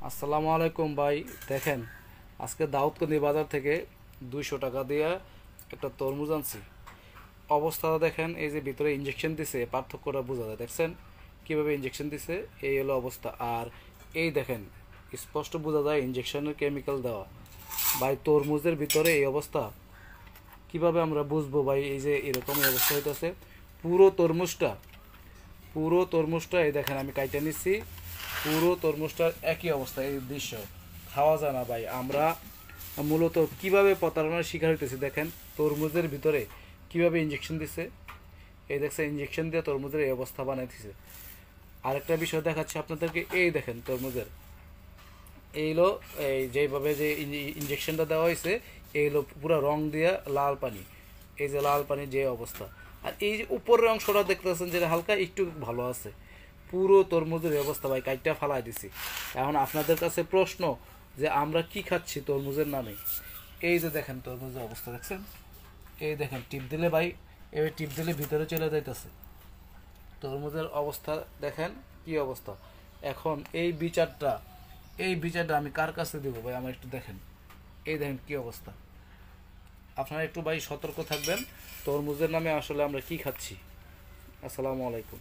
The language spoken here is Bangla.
আসসালামু আলাইকুম ভাই। দেখেন, আজকে দাউদকান্দি বাজার থেকে 200 টাকা দিয়ে একটা তরমুজ আনছি। অবস্থাটা দেখেন, এই যে ভিতরে ইঞ্জেকশন দিছে, পার্থক্যটা বোঝা যায়। দেখছেন কিভাবে ইঞ্জেকশন দিছে? এই হলো অবস্থা। আর এই দেখেন, স্পষ্ট বোঝা যায় ইঞ্জেকশনের কেমিক্যাল দেওয়া। ভাই, তরমুজের ভিতরে এই অবস্থা কিভাবে আমরা বুঝবো ভাই? এই যে এরকম অবস্থা হইতেছে। পুরো তরমুজটা পুরো তরমুজটা এই দেখেন, আমি কাইটা নিচ্ছি। পুরো তরমুজটার একই অবস্থা, এই দৃশ্য খাওয়া যায় না ভাই। আমরা মূলত কিভাবে প্রতারণার শিকার হইতেছি দেখেন, তরমুজের ভিতরে কিভাবে ইঞ্জেকশন দিছে। এই দেখছে, ইঞ্জেকশন দিয়ে তরমুজের এই অবস্থা বানাইতেছে। আরেকটা বিষয় দেখাচ্ছি আপনাদেরকে। এই দেখেন তরমুজের এইলো, এই যেভাবে যে ইঞ্জেকশনটা দেওয়া হয়েছে, এইগুলো পুরো রং দিয়া লাল পানি। এই যে লাল পানির যে অবস্থা। আর এই যে উপরের অংশটা দেখতেছেন, যেটা হালকা একটু ভালো আছে। পুরো তরমুজের অবস্থা ভাই, কাইটটা ফালাই দিছি। এখন আপনাদের কাছে প্রশ্ন, যে আমরা কি খাচ্ছি তরমুজের নামে? এই যে দেখেন তরমুজের অবস্থা দেখছেন। এই দেখেন, টিপ দিলে ভাই, এবার টিপ দিলে ভিতরে চলে যাইতেছে। তরমুজের অবস্থা দেখেন কি অবস্থা। এখন এই বিচারটা আমি কার কাছে দেবো ভাই? আমার একটু দেখেন। এই দেখেন কি অবস্থা। আপনারা একটু ভাই সতর্ক থাকবেন, তরমুজের নামে আসলে আমরা কি খাচ্ছি। আসসালামু আলাইকুম।